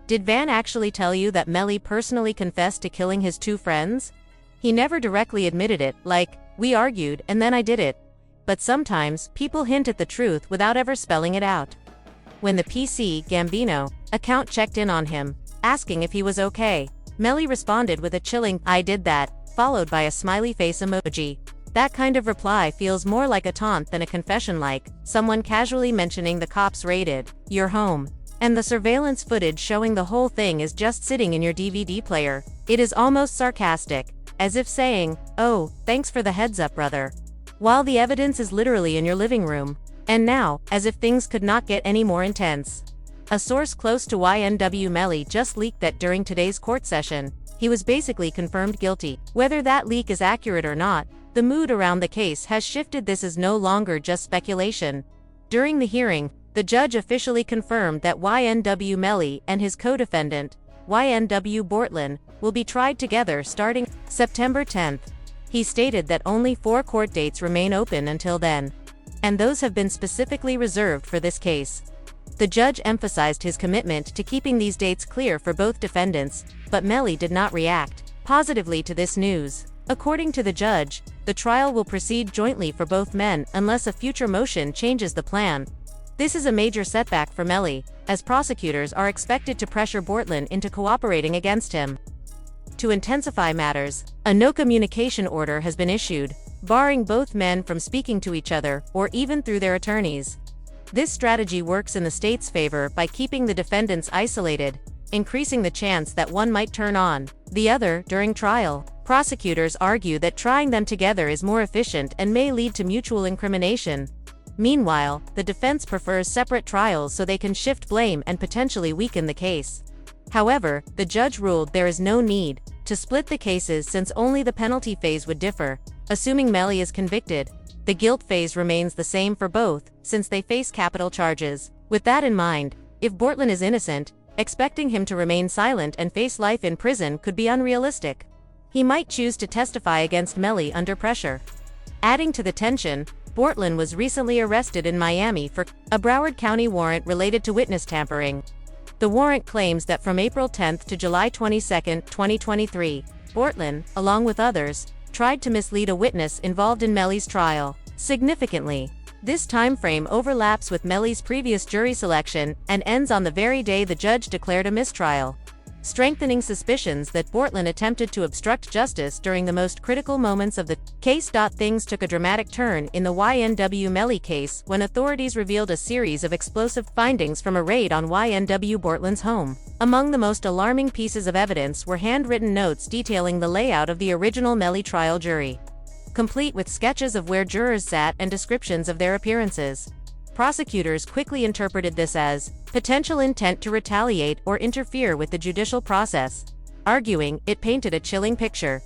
Did Van actually tell you that Melly personally confessed to killing his 2 friends? He never directly admitted it, like, we argued and then I did it. But sometimes, people hint at the truth without ever spelling it out. When the PC Gambino account checked in on him, asking if he was okay, Melly responded with a chilling, I did that, followed by a smiley face emoji. That kind of reply feels more like a taunt than a confession, like someone casually mentioning the cops raided your home. And the surveillance footage showing the whole thing is just sitting in your DVD player. It is almost sarcastic, as if saying, oh, thanks for the heads up, brother. While the evidence is literally in your living room. And now, as if things could not get any more intense. A source close to YNW Melly just leaked that during today's court session, he was basically confirmed guilty. Whether that leak is accurate or not, the mood around the case has shifted. This is no longer just speculation. During the hearing, the judge officially confirmed that YNW Melly and his co-defendant, YNW Bortlin, will be tried together starting September 10th. He stated that only 4 court dates remain open until then, and those have been specifically reserved for this case. The judge emphasized his commitment to keeping these dates clear for both defendants, but Melly did not react positively to this news. According to the judge, the trial will proceed jointly for both men unless a future motion changes the plan. This is a major setback for Melly, as prosecutors are expected to pressure Bortlin into cooperating against him. To intensify matters, a no communication order has been issued, barring both men from speaking to each other or even through their attorneys. This strategy works in the state's favor by keeping the defendants isolated, increasing the chance that one might turn on the other during trial. Prosecutors argue that trying them together is more efficient and may lead to mutual incrimination. Meanwhile, the defense prefers separate trials so they can shift blame and potentially weaken the case. However, the judge ruled there is no need to split the cases since only the penalty phase would differ. Assuming Melly is convicted, the guilt phase remains the same for both, since they face capital charges. With that in mind, if Bortlin is innocent, expecting him to remain silent and face life in prison could be unrealistic. He might choose to testify against Melly under pressure. Adding to the tension, Bortlin was recently arrested in Miami for a Broward County warrant related to witness tampering. The warrant claims that from April 10 to July 22, 2023, Bortlin, along with others, tried to mislead a witness involved in Melly's trial. Significantly, this time frame overlaps with Melly's previous jury selection and ends on the very day the judge declared a mistrial, strengthening suspicions that Bortlin attempted to obstruct justice during the most critical moments of the case. Things took a dramatic turn in the YNW Melly case when authorities revealed a series of explosive findings from a raid on YNW Bortlin's home. Among the most alarming pieces of evidence were handwritten notes detailing the layout of the original Melly trial jury, complete with sketches of where jurors sat and descriptions of their appearances. Prosecutors quickly interpreted this as potential intent to retaliate or interfere with the judicial process, arguing it painted a chilling picture.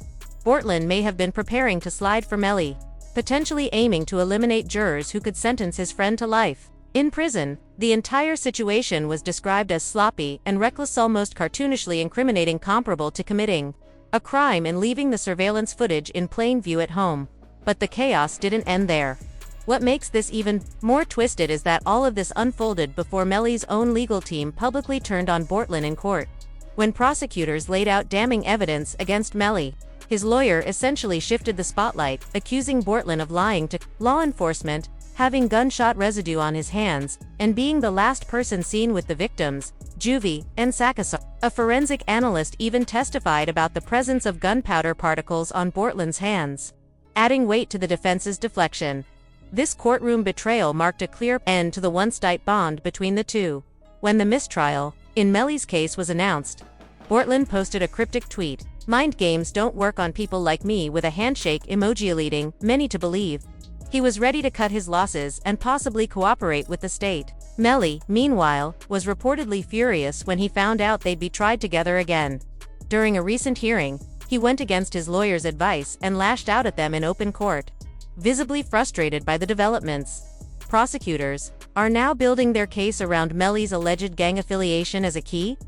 Bortlin may have been preparing to slide for Melly, potentially aiming to eliminate jurors who could sentence his friend to life in prison. The entire situation was described as sloppy and reckless, almost cartoonishly incriminating, comparable to committing a crime and leaving the surveillance footage in plain view at home. But the chaos didn't end there. What makes this even more twisted is that all of this unfolded before Melly's own legal team publicly turned on Bortlin in court. When prosecutors laid out damning evidence against Melly, his lawyer essentially shifted the spotlight, accusing Bortlin of lying to law enforcement, having gunshot residue on his hands, and being the last person seen with the victims, Juvie and Sakasar. A forensic analyst even testified about the presence of gunpowder particles on Bortlin's hands, adding weight to the defense's deflection. This courtroom betrayal marked a clear end to the once-tight bond between the two. When the mistrial in Melly's case was announced, Bortlin posted a cryptic tweet, "Mind games don't work on people like me," with a handshake emoji, leading many to believe he was ready to cut his losses and possibly cooperate with the state. Melly, meanwhile, was reportedly furious when he found out they'd be tried together again. During a recent hearing, he went against his lawyer's advice and lashed out at them in open court, visibly frustrated by the developments. Prosecutors are now building their case around Melly's alleged gang affiliation as a key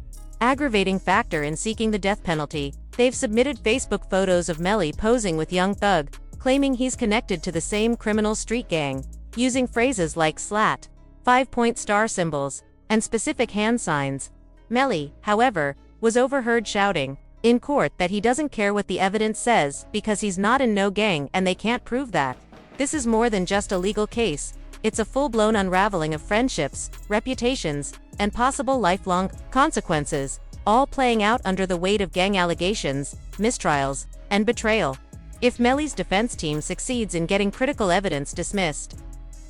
aggravating factor in seeking the death penalty. They've submitted Facebook photos of Melly posing with Young Thug, claiming he's connected to the same criminal street gang, using phrases like slat, 5-point star symbols, and specific hand signs. Melly, however, was overheard shouting in court that he doesn't care what the evidence says because he's not in no gang and they can't prove that. This is more than just a legal case, it's a full-blown unraveling of friendships, reputations, and possible lifelong consequences, all playing out under the weight of gang allegations, mistrials, and betrayal. If Melly's defense team succeeds in getting critical evidence dismissed,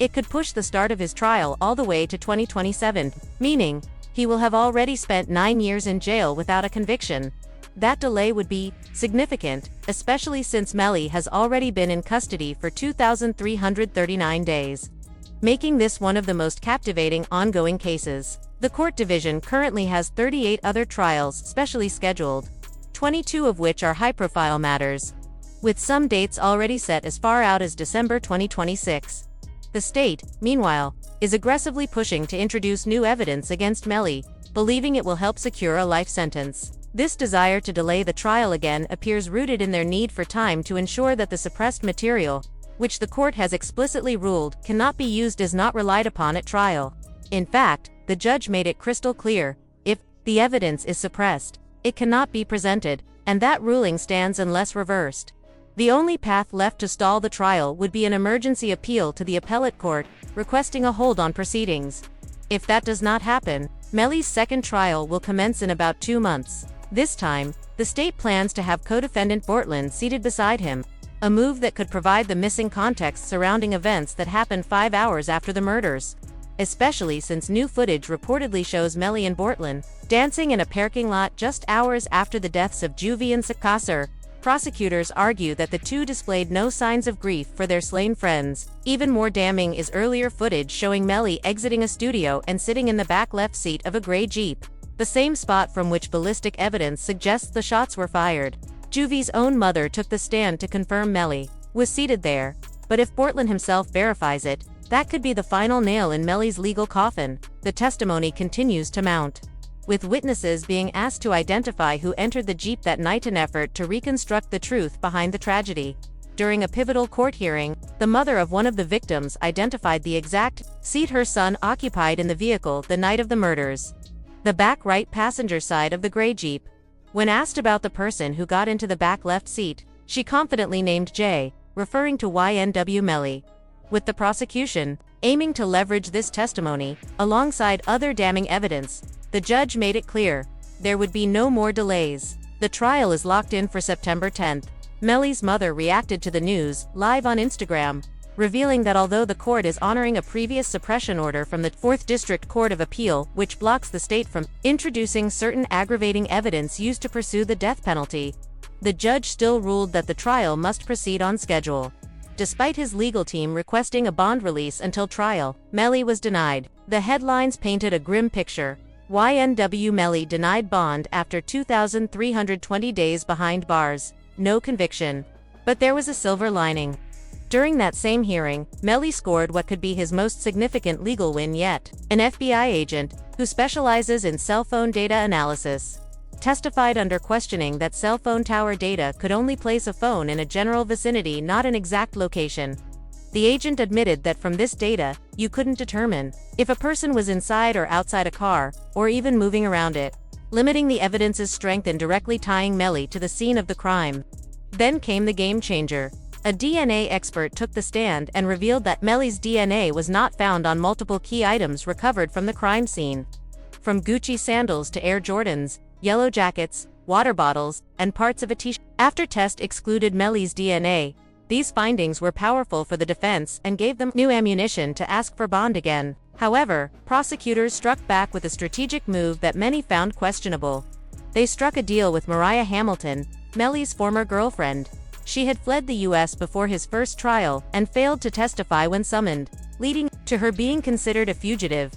it could push the start of his trial all the way to 2027, meaning he will have already spent 9 years in jail without a conviction. That delay would be significant, especially since Melly has already been in custody for 2,339 days, making this one of the most captivating ongoing cases. The court division currently has 38 other trials specially scheduled, 22 of which are high-profile matters, with some dates already set as far out as December 2026. The state, meanwhile, is aggressively pushing to introduce new evidence against Melly, believing it will help secure a life sentence. This desire to delay the trial again appears rooted in their need for time to ensure that the suppressed material, which the court has explicitly ruled cannot be used, is not relied upon at trial. In fact, the judge made it crystal clear, if the evidence is suppressed, it cannot be presented, and that ruling stands unless reversed. The only path left to stall the trial would be an emergency appeal to the appellate court, requesting a hold on proceedings. If that does not happen, Melly's second trial will commence in about 2 months. This time, the state plans to have co-defendant Bortland seated beside him, a move that could provide the missing context surrounding events that happened 5 hours after the murders, especially since new footage reportedly shows Melly and Bortland dancing in a parking lot just hours after the deaths of Juvie and Sakasar. Prosecutors argue that the two displayed no signs of grief for their slain friends. Even more damning is earlier footage showing Melly exiting a studio and sitting in the back left seat of a gray Jeep, the same spot from which ballistic evidence suggests the shots were fired. Juvie's own mother took the stand to confirm Melly was seated there, but if Bortland himself verifies it, that could be the final nail in Melly's legal coffin. The testimony continues to mount, with witnesses being asked to identify who entered the Jeep that night in an effort to reconstruct the truth behind the tragedy. During a pivotal court hearing, the mother of one of the victims identified the exact seat her son occupied in the vehicle the night of the murders, the back right passenger side of the gray Jeep. When asked about the person who got into the back left seat, she confidently named Jay, referring to YNW Melly, with the prosecution aiming to leverage this testimony alongside other damning evidence. The judge made it clear there would be no more delays. The trial is locked in for September 10th. Melly's mother reacted to the news live on Instagram, revealing that although the court is honoring a previous suppression order from the 4th District Court of Appeal which blocks the state from introducing certain aggravating evidence used to pursue the death penalty, the judge still ruled that the trial must proceed on schedule. Despite his legal team requesting a bond release until trial, Melly was denied. The headlines painted a grim picture. YNW Melly denied bond after 2,320 days behind bars. No conviction. But there was a silver lining. During that same hearing, Melly scored what could be his most significant legal win yet. An FBI agent, who specializes in cell phone data analysis, testified under questioning that cell phone tower data could only place a phone in a general vicinity, not an exact location. The agent admitted that from this data, you couldn't determine if a person was inside or outside a car, or even moving around it, limiting the evidence's strength and directly tying Melly to the scene of the crime. Then came the game changer. A DNA expert took the stand and revealed that Melly's DNA was not found on multiple key items recovered from the crime scene. From Gucci sandals to Air Jordans, yellow jackets, water bottles, and parts of a t-shirt. After test excluded Melly's DNA, these findings were powerful for the defense and gave them new ammunition to ask for bond again. However, prosecutors struck back with a strategic move that many found questionable. They struck a deal with Mariah Hamilton, Melly's former girlfriend. She had fled the U.S. before his first trial and failed to testify when summoned, leading to her being considered a fugitive.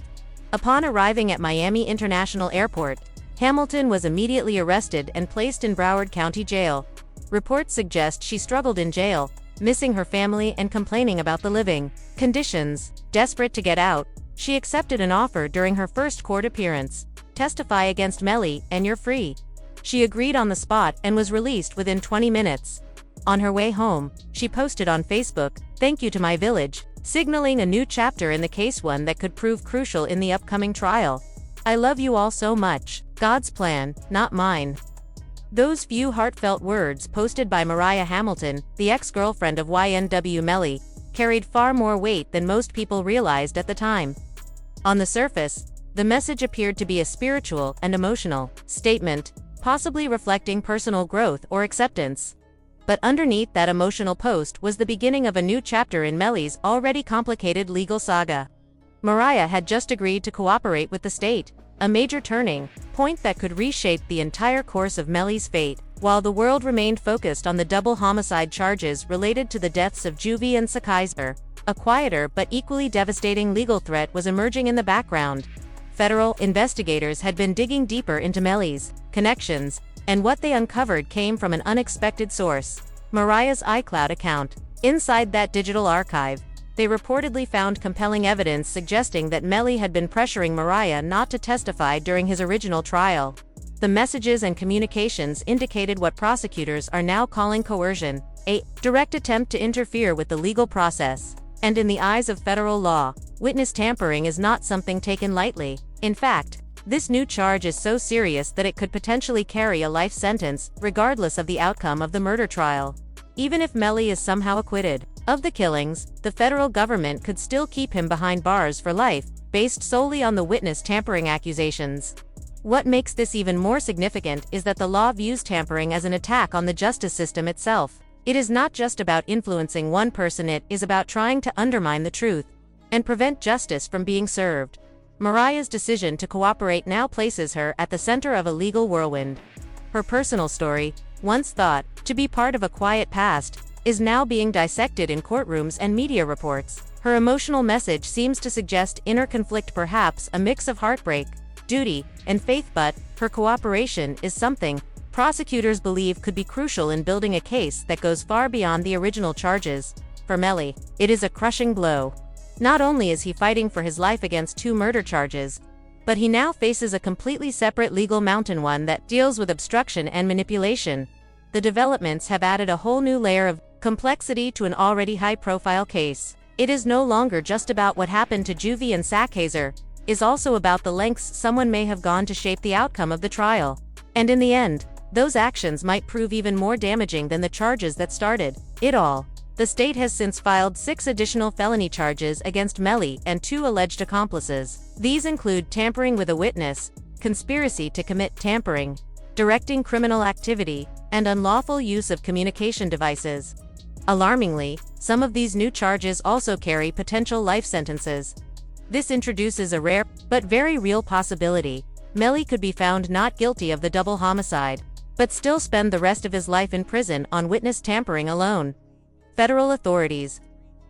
Upon arriving at Miami International Airport, Hamilton was immediately arrested and placed in Broward County Jail. Reports suggest she struggled in jail, missing her family and complaining about the living conditions. Desperate to get out, she accepted an offer during her first court appearance. Testify against Melly, and you're free. She agreed on the spot and was released within 20 minutes. On her way home, she posted on Facebook, "Thank you to my village," signaling a new chapter in the case, one that could prove crucial in the upcoming trial. "I love you all so much. God's plan, not mine. Those few heartfelt words posted by Mariah Hamilton, the ex-girlfriend of YNW Melly, carried far more weight than most people realized at the time. On the surface, the message appeared to be a spiritual and emotional statement, possibly reflecting personal growth or acceptance. But underneath that emotional post was the beginning of a new chapter in Melly's already complicated legal saga. Mariah had just agreed to cooperate with the state, a major turning point that could reshape the entire course of Melly's fate, while the world remained focused on the double homicide charges related to the deaths of Juvie and Sakaiser. A quieter but equally devastating legal threat was emerging in the background. Federal investigators had been digging deeper into Melly's connections, and what they uncovered came from an unexpected source: Mariah's iCloud account. Inside that digital archive, they reportedly found compelling evidence suggesting that Melly had been pressuring Mariah not to testify during his original trial. The messages and communications indicated what prosecutors are now calling coercion, a direct attempt to interfere with the legal process. And in the eyes of federal law, witness tampering is not something taken lightly. In fact, this new charge is so serious that it could potentially carry a life sentence, regardless of the outcome of the murder trial. Even if Melly is somehow acquitted of the killings, the federal government could still keep him behind bars for life, based solely on the witness tampering accusations. What makes this even more significant is that the law views tampering as an attack on the justice system itself. It is not just about influencing one person, it is about trying to undermine the truth and prevent justice from being served. Mariah's decision to cooperate now places her at the center of a legal whirlwind. Her personal story, once thought to be part of a quiet past, is now being dissected in courtrooms and media reports. Her emotional message seems to suggest inner conflict, perhaps a mix of heartbreak, duty, and faith, but her cooperation is something prosecutors believe could be crucial in building a case that goes far beyond the original charges. For Melly, it is a crushing blow. Not only is he fighting for his life against 2 murder charges, but he now faces a completely separate legal mountain, one that deals with obstruction and manipulation. The developments have added a whole new layer of complexity to an already high-profile case. It is no longer just about what happened to Juvie and Sakaiser, it is also about the lengths someone may have gone to shape the outcome of the trial. And in the end, those actions might prove even more damaging than the charges that started it all. The state has since filed 6 additional felony charges against Melly and 2 alleged accomplices. These include tampering with a witness, conspiracy to commit tampering, directing criminal activity, and unlawful use of communication devices. Alarmingly, some of these new charges also carry potential life sentences. This introduces a rare, but very real possibility. Melly could be found not guilty of the double homicide, but still spend the rest of his life in prison on witness tampering alone. Federal authorities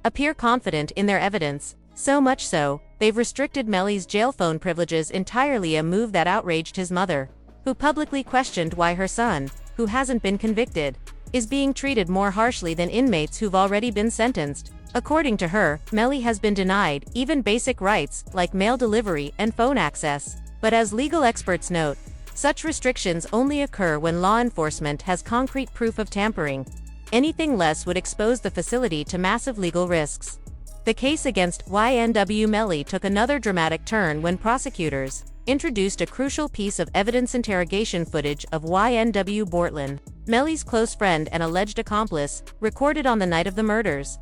appear confident in their evidence, so much so, they've restricted Melly's jail phone privileges entirely, a move that outraged his mother, who publicly questioned why her son, who hasn't been convicted, is being treated more harshly than inmates who've already been sentenced. According to her, Melly has been denied even basic rights like mail delivery and phone access. But as legal experts note, such restrictions only occur when law enforcement has concrete proof of tampering. Anything less would expose the facility to massive legal risks. The case against YNW Melly took another dramatic turn when prosecutors introduced a crucial piece of evidence: interrogation footage of YNW Bortlin, Melly's close friend and alleged accomplice, recorded on the night of the murders.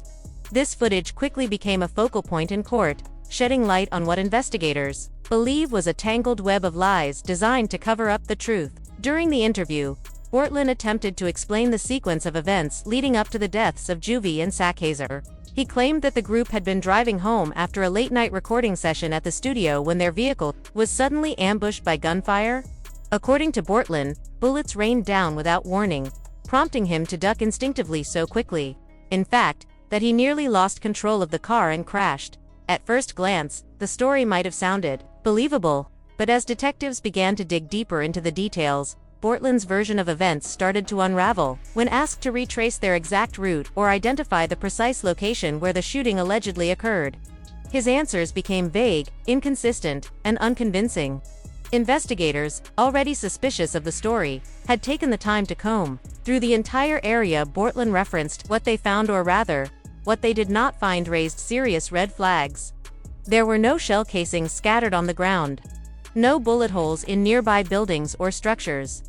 This footage quickly became a focal point in court, shedding light on what investigators believe was a tangled web of lies designed to cover up the truth. During the interview, Bortlin attempted to explain the sequence of events leading up to the deaths of Juvie and Sakaiser. He claimed that the group had been driving home after a late-night recording session at the studio when their vehicle was suddenly ambushed by gunfire. According to Bortlin, bullets rained down without warning, prompting him to duck instinctively so quickly, in fact, that he nearly lost control of the car and crashed. At first glance, the story might have sounded believable, but as detectives began to dig deeper into the details, Bortlin's version of events started to unravel. When asked to retrace their exact route or identify the precise location where the shooting allegedly occurred, his answers became vague, inconsistent, and unconvincing. Investigators, already suspicious of the story, had taken the time to comb through the entire area. Bortlin referenced what they found, or rather, what they did not find, raised serious red flags. There were no shell casings scattered on the ground. No bullet holes in nearby buildings or structures.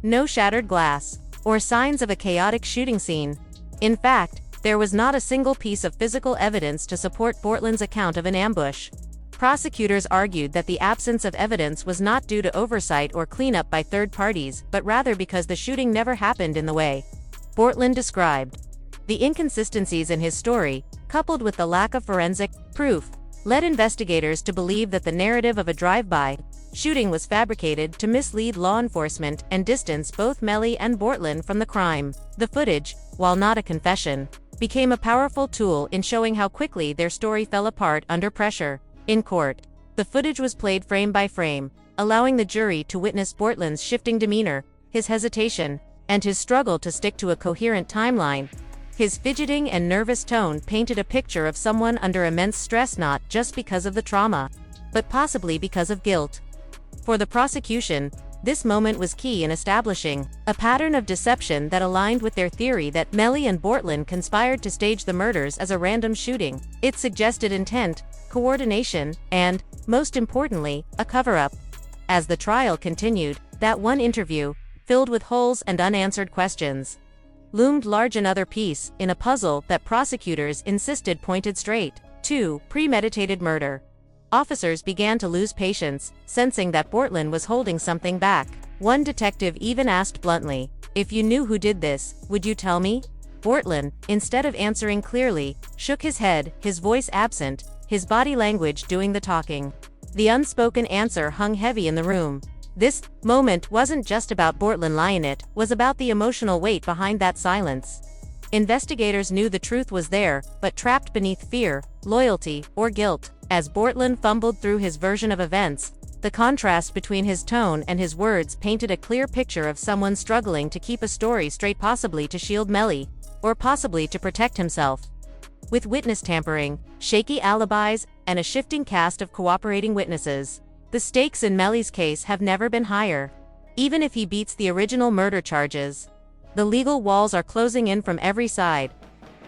No shattered glass, or signs of a chaotic shooting scene. In fact, there was not a single piece of physical evidence to support Bortland's account of an ambush. Prosecutors argued that the absence of evidence was not due to oversight or cleanup by third parties, but rather because the shooting never happened in the way Bortland described. The inconsistencies in his story, coupled with the lack of forensic proof, led investigators to believe that the narrative of a drive-by shooting was fabricated to mislead law enforcement and distance both Melly and Bortland from the crime. The footage, while not a confession, became a powerful tool in showing how quickly their story fell apart under pressure. In court, the footage was played frame by frame, allowing the jury to witness Bortland's shifting demeanor, his hesitation, and his struggle to stick to a coherent timeline. His fidgeting and nervous tone painted a picture of someone under immense stress, not just because of the trauma, but possibly because of guilt. For the prosecution, this moment was key in establishing a pattern of deception that aligned with their theory that Melly and Bortland conspired to stage the murders as a random shooting. It suggested intent, coordination, and, most importantly, a cover-up. As the trial continued, that one interview, filled with holes and unanswered questions, loomed large, another piece in a puzzle that prosecutors insisted pointed straight to premeditated murder. Officers began to lose patience, sensing that Bortland was holding something back. One detective even asked bluntly, "If you knew who did this, would you tell me?" Bortland, instead of answering clearly, shook his head, his voice absent, his body language doing the talking. The unspoken answer hung heavy in the room. This moment wasn't just about Bortland lying, it was about the emotional weight behind that silence. Investigators knew the truth was there, but trapped beneath fear, loyalty, or guilt. As Bortland fumbled through his version of events, the contrast between his tone and his words painted a clear picture of someone struggling to keep a story straight, possibly to shield Melly, or possibly to protect himself. With witness tampering, shaky alibis, and a shifting cast of cooperating witnesses, the stakes in Melly's case have never been higher. Even if he beats the original murder charges, the legal walls are closing in from every side.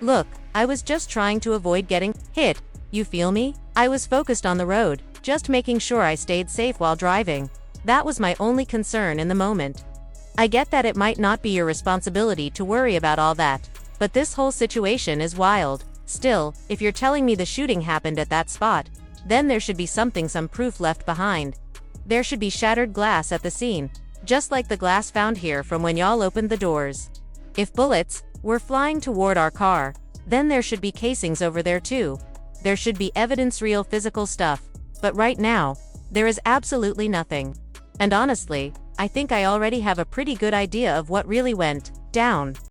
"Look, I was just trying to avoid getting hit, you feel me? I was focused on the road, just making sure I stayed safe while driving. That was my only concern in the moment. I get that it might not be your responsibility to worry about all that, but this whole situation is wild. Still, if you're telling me the shooting happened at that spot, then there should be some proof left behind. There should be shattered glass at the scene, just like the glass found here from when y'all opened the doors. If bullets were flying toward our car, then there should be casings over there too. There should be evidence, real physical stuff. But right now, there is absolutely nothing. And honestly, I think I already have a pretty good idea of what really went down."